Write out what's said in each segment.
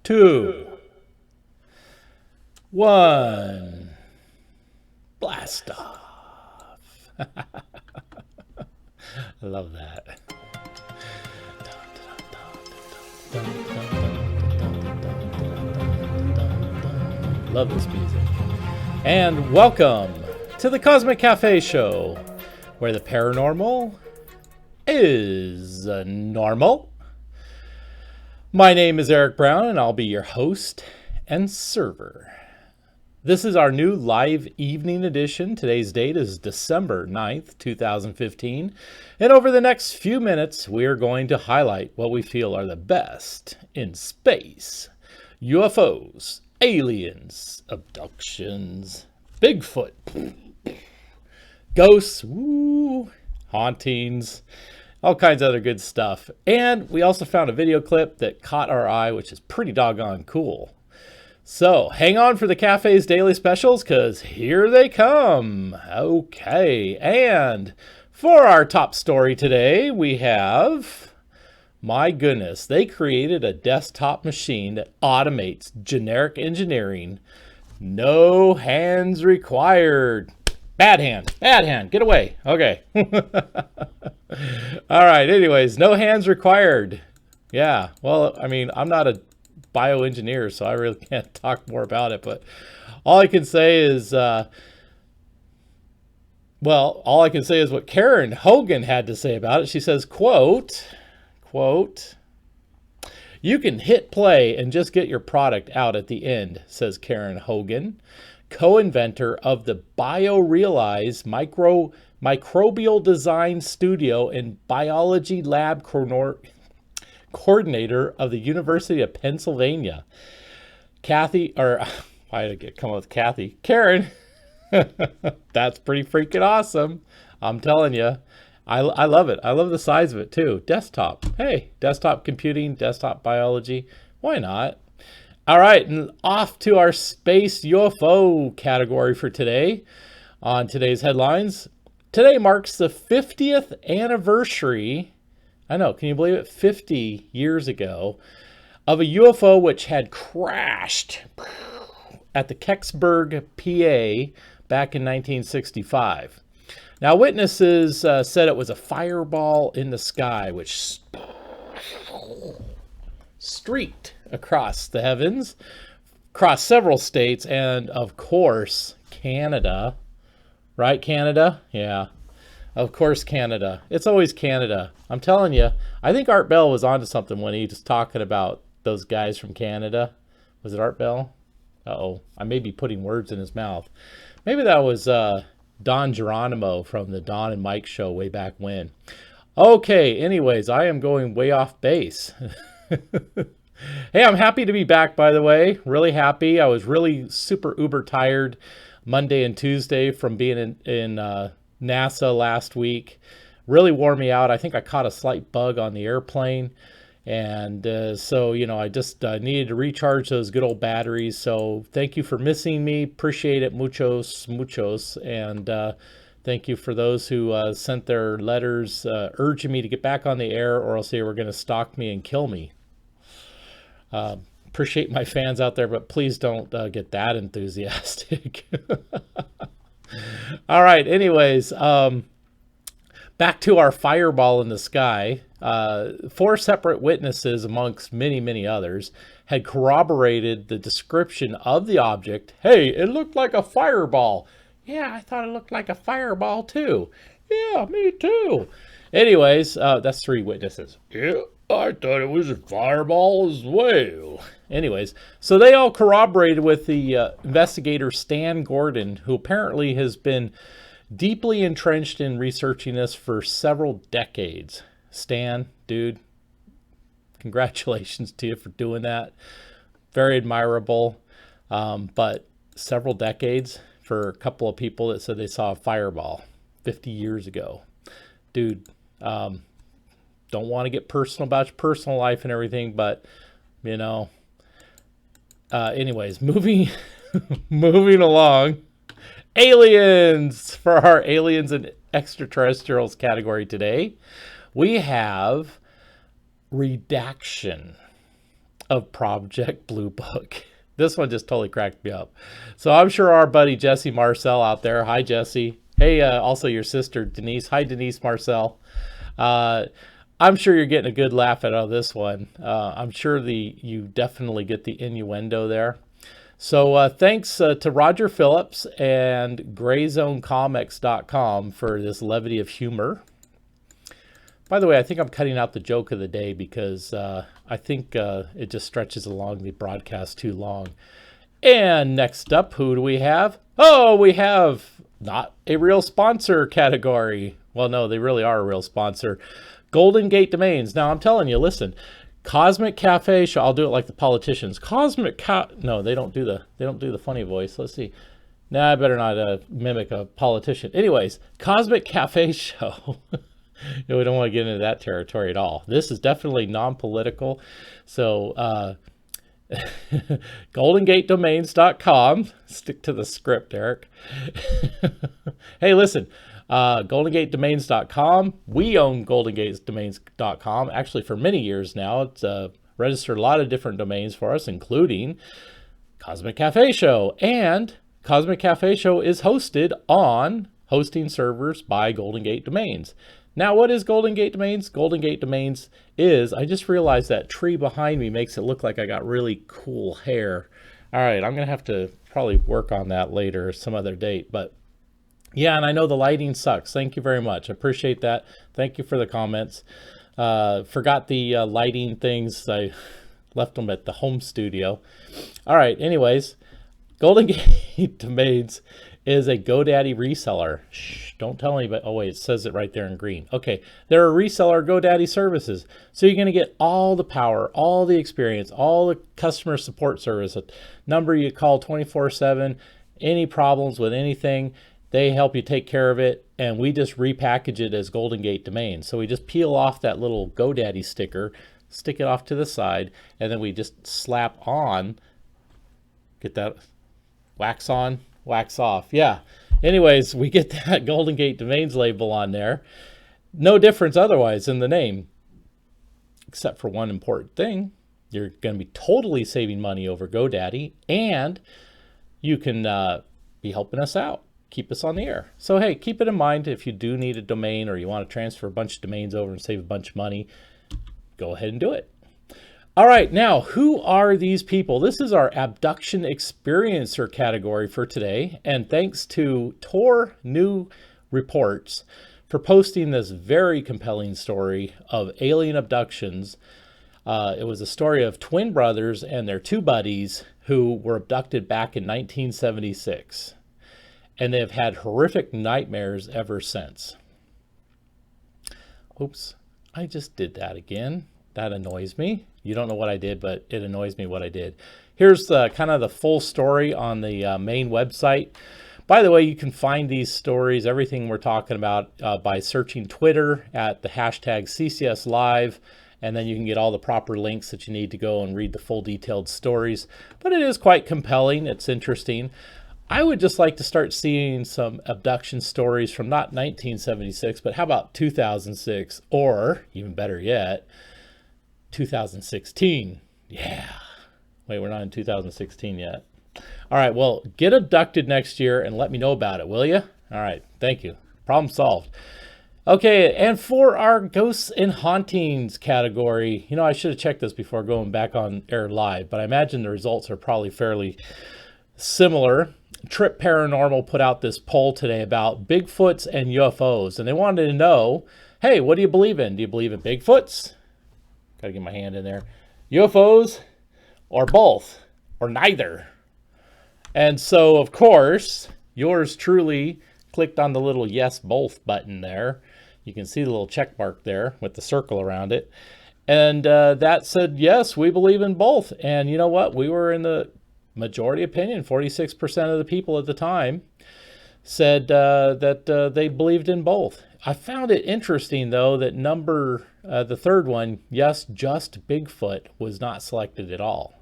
2, 1. Blast off. I love that. Love this music. And welcome to the Cosmic Cafe Show, where the paranormal is normal. My name is Eric Brown, and I'll be your host and server. This is our new live evening edition. Today's date is December 9th, 2015. And over the next few minutes, we are going to highlight what we feel are the best in space, UFOs, aliens, abductions, Bigfoot, ghosts, hauntings, all kinds of other good stuff. And we also found a video clip that caught our eye, which is pretty doggone cool. So hang on for the cafe's daily specials, because here they come. Okay, and for our top story today, we have, my goodness, they created a desktop machine that automates generic engineering. No hands required. Bad hand, get away. Okay. All right, anyways, no hands required. Yeah, well, I mean, I'm not a bioengineer, so I really can't talk more about it, but all I can say is, all I can say is what Karen Hogan had to say about it. She says, quote, "You can hit play and just get your product out at the end," says Karen Hogan, co-inventor of the BioRealize microbial design studio and biology lab coordinator of the University of Pennsylvania. Karen, that's pretty freaking awesome. I'm telling you, I love it. I love the size of it too. Desktop. Hey, desktop computing, desktop biology. Why not? All right, and off to our space UFO category for today. On today's headlines, today marks the 50th anniversary, I know, can you believe it? 50 years ago, of a UFO which had crashed at the Kecksburg, PA, back in 1965. Now, witnesses said it was a fireball in the sky, which streaked across the heavens, across several states, and of course, Canada. Right, Canada? Yeah. Of course, Canada. It's always Canada. I'm telling you, I think Art Bell was onto something when he was talking about those guys from Canada. Was it Art Bell? Uh-oh, I may be putting words in his mouth. Maybe that was Don Geronimo from the Don and Mike show way back when. Okay, anyways, I am going way off base. Hey, I'm happy to be back, by the way. Really happy. I was really super uber tired Monday and Tuesday from being in NASA last week. Really wore me out. I think I caught a slight bug on the airplane. And so, I just needed to recharge those good old batteries. So thank you for missing me. Appreciate it. Muchos. And thank you for those who sent their letters urging me to get back on the air, or else they were going to stalk me and kill me. Appreciate my fans out there, but please don't get that enthusiastic. All right, anyways, back to our fireball in the sky. 4 separate witnesses, amongst many, many others, had corroborated the description of the object. Hey, it looked like a fireball. Yeah, I thought it looked like a fireball too. Yeah, me too. Anyways, that's 3 witnesses. Yeah, I thought it was a fireball as well. Anyways, so they all corroborated with the investigator Stan Gordon, who apparently has been deeply entrenched in researching this for several decades. Stan, dude, congratulations to you for doing that. Very admirable. But several decades for a couple of people that said they saw a fireball 50 years ago. Dude, don't want to get personal about your personal life and everything, but, anyways, moving along. Aliens, for our aliens and extraterrestrials category today, we have redaction. of Project Blue Book. This one just totally cracked me up. So I'm sure our buddy Jesse Marcel out there. Hi, Jesse. Hey, also your sister Denise. Hi, Denise Marcel. Uh, I'm sure you're getting a good laugh out of this one. I'm sure you definitely get the innuendo there. So thanks to Roger Phillips and GrayZoneComics.com for this levity of humor. By the way, I think I'm cutting out the joke of the day because I think it just stretches along the broadcast too long. And next up, who do we have? Oh, we have not a real sponsor category. Well, no, they really are a real sponsor. Golden Gate Domains. Now, I'm telling you, listen, Cosmic Cafe Show. I'll do it like the politicians. No, they don't do the funny voice. Let's see. Nah, I better not mimic a politician. Anyways, Cosmic Cafe Show. We don't want to get into that territory at all. This is definitely non-political. So, GoldenGateDomains.com. Stick to the script, Eric. Hey, listen, GoldenGateDomains.com. We own GoldenGateDomains.com actually for many years now. It's registered a lot of different domains for us, including Cosmic Cafe Show. And Cosmic Cafe Show is hosted on hosting servers by Golden Gate Domains. Now, what is Golden Gate Domains? Golden Gate Domains is, I just realized that tree behind me makes it look like I got really cool hair. All right, I'm going to have to probably work on that later, some other date. But yeah, and I know the lighting sucks. Thank you very much. I appreciate that. Thank you for the comments. Forgot the lighting things. I left them at the home studio. All right, anyways, Golden Gate Domains is a GoDaddy reseller. Shh, don't tell anybody. Oh wait, it says it right there in green. Okay, they're a reseller GoDaddy services. So you're going to get all the power, all the experience, all the customer support service. A number you call 24/7. Any problems with anything, they help you take care of it. And we just repackage it as Golden Gate Domains. So we just peel off that little GoDaddy sticker, stick it off to the side, and then we just slap on, get that wax on, wax off. Yeah. Anyways, we get that Golden Gate Domains label on there. No difference otherwise in the name, except for one important thing. You're going to be totally saving money over GoDaddy, and you can be helping us out, keep us on the air. So, hey, keep it in mind if you do need a domain or you want to transfer a bunch of domains over and save a bunch of money, go ahead and do it. All right, now, who are these people? This is our Abduction Experiencer category for today, and thanks to Tor New Reports for posting this very compelling story of alien abductions. It was a story of twin brothers and their two buddies who were abducted back in 1976, and they've had horrific nightmares ever since. Oops, I just did that again. That annoys me. You don't know what I did, but it annoys me what I did. Here's kind of the full story on the main website. By the way, you can find these stories, everything we're talking about, by searching Twitter at the hashtag CCS Live, and then you can get all the proper links that you need to go and read the full detailed stories. But it is quite compelling. It's interesting. I would just like to start seeing some abduction stories from not 1976, but how about 2006, or even better yet, 2016. Yeah. Wait, we're not in 2016 yet. All right, well, get abducted next year and let me know about it, will you? All right, thank you. Problem solved. Okay, and for our Ghosts and Hauntings category, I should have checked this before going back on air live, but I imagine the results are probably fairly similar. Trip Paranormal put out this poll today about Bigfoots and UFOs, and they wanted to know, hey, what do you believe in? Do you believe in Bigfoots? Got to get my hand in there. UFOs or both or neither? And so, of course, yours truly clicked on the little yes, both button there. You can see the little check mark there with the circle around it. And that said, yes, we believe in both. And you know what? We were in the majority opinion. 46% of the people at the time said that they believed in both. I found it interesting, though, that the third one, yes, just Bigfoot, was not selected at all.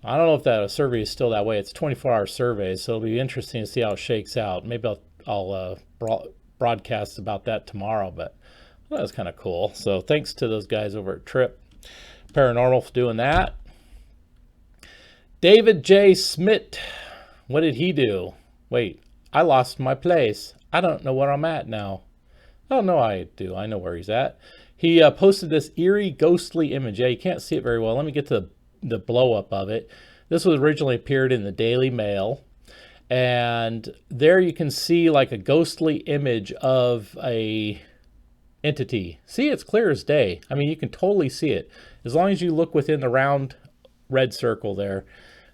I don't know if that survey is still that way. It's a 24-hour survey, so it'll be interesting to see how it shakes out. Maybe I'll broadcast about that tomorrow, but that was kind of cool. So thanks to those guys over at Trip Paranormal for doing that. David J. Smith, what did he do? Wait, I lost my place. I don't know where I'm at now. Oh, no, I do. I know where he's at. He posted this eerie, ghostly image. Yeah, you can't see it very well. Let me get to the blow-up of it. This was originally appeared in the Daily Mail. And there you can see like a ghostly image of a entity. See, it's clear as day. I mean, you can totally see it. As long as you look within the round red circle there,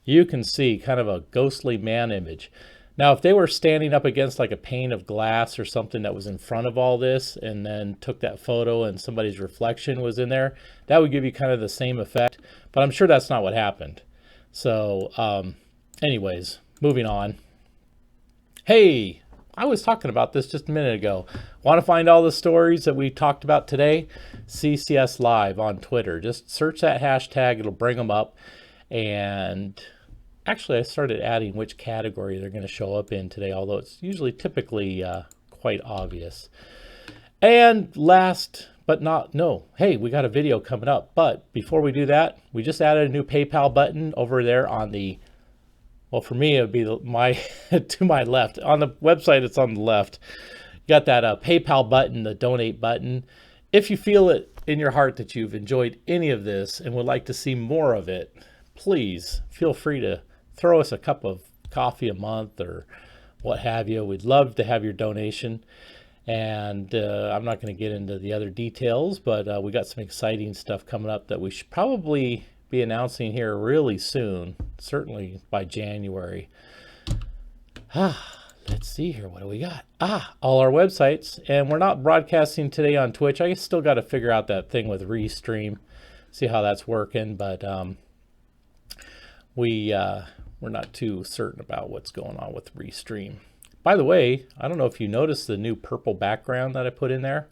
you can see kind of a ghostly man image. Now, if they were standing up against like a pane of glass or something that was in front of all this and then took that photo and somebody's reflection was in there, that would give you kind of the same effect. But I'm sure that's not what happened. So anyways, moving on. Hey, I was talking about this just a minute ago. Want to find all the stories that we talked about today? CCS Live on Twitter. Just search that hashtag. It'll bring them up. And actually, I started adding which category they're going to show up in today, although it's usually typically quite obvious. And last but not, no, hey, we got a video coming up. But before we do that, we just added a new PayPal button over there on the, well, for me, it would be my to my left. On the website, it's on the left. You got that PayPal button, the donate button. If you feel it in your heart that you've enjoyed any of this and would like to see more of it, please feel free to throw us a cup of coffee a month or what have you. We'd love to have your donation. And I'm not going to get into the other details, but we got some exciting stuff coming up that we should probably be announcing here really soon, certainly by January. Let's see here. What do we got? All our websites. And we're not broadcasting today on Twitch. I still got to figure out that thing with Restream, see how that's working. But we're not too certain about what's going on with Restream. By the way, I don't know if you noticed the new purple background that I put in there.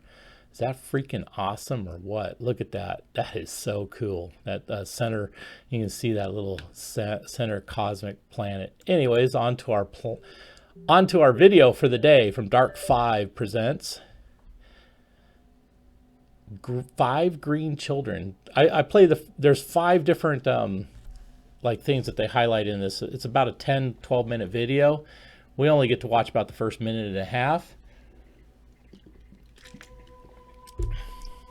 Is that freaking awesome or what? Look at that. That is so cool. That center, you can see that little center cosmic planet. Anyways, on to our video for the day from Dark 5 presents 5 Green Children. I play there's 5 different like things that they highlight in this. It's about a 10-12 minute video. We only get to watch about the first minute and a half.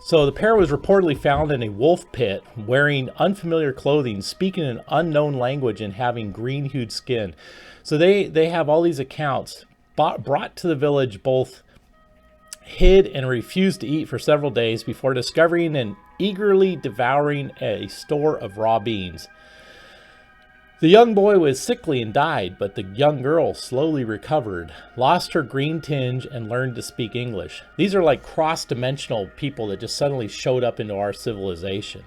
So the pair was reportedly found in a wolf pit wearing unfamiliar clothing, speaking an unknown language, and having green-hued skin. So they have all these accounts brought to the village, both hid and refused to eat for several days before discovering and eagerly devouring a store of raw beans. The young boy was sickly and died, but the young girl slowly recovered, lost her green tinge, and learned to speak English. These are like cross-dimensional people that just suddenly showed up into our civilization.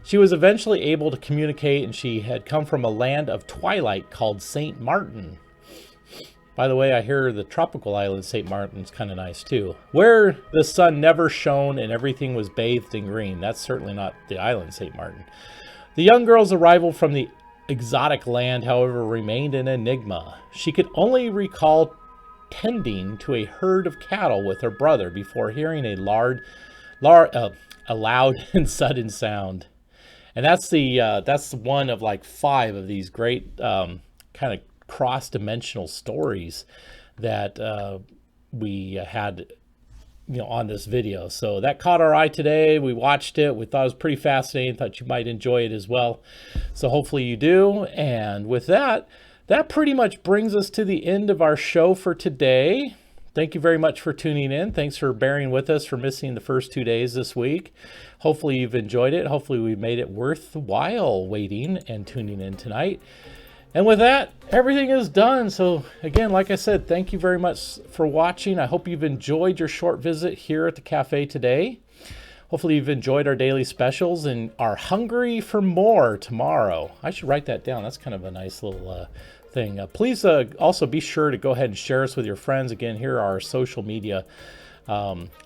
She was eventually able to communicate, and she had come from a land of twilight called St. Martin. By the way, I hear the tropical island St. Martin's kind of nice too, where the sun never shone and everything was bathed in green. That's certainly not the island St. Martin. The young girl's arrival from the exotic land, however, remained an enigma. She could only recall tending to a herd of cattle with her brother before hearing a loud and sudden sound. And that's one of like 5 of these great kind of cross-dimensional stories that we had on this video. So that caught our eye today. We watched it. We thought it was pretty fascinating. Thought you might enjoy it as well. So hopefully you do. And with that pretty much brings us to the end of our show for today. Thank you very much for tuning in. Thanks for bearing with us for missing the first 2 days this week. Hopefully you've enjoyed it. Hopefully we made it worthwhile waiting and tuning in tonight. And with that, everything is done. So again, like I said, thank you very much for watching. I hope you've enjoyed your short visit here at the cafe today. Hopefully you've enjoyed our daily specials and are hungry for more tomorrow. I should write that down. That's kind of a nice little thing. Please also be sure to go ahead and share us with your friends. Again, here are our social media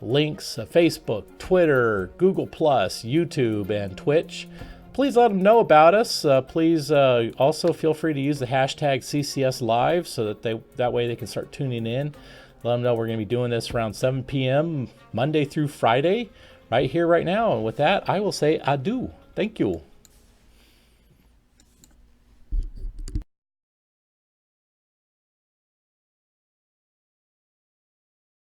links, Facebook, Twitter, Google+, YouTube, and Twitch. Please let them know about us. Please also feel free to use the hashtag CCS Live so that way they can start tuning in. Let them know we're going to be doing this around 7 p.m. Monday through Friday, right here, right now. And with that, I will say adieu. Thank you.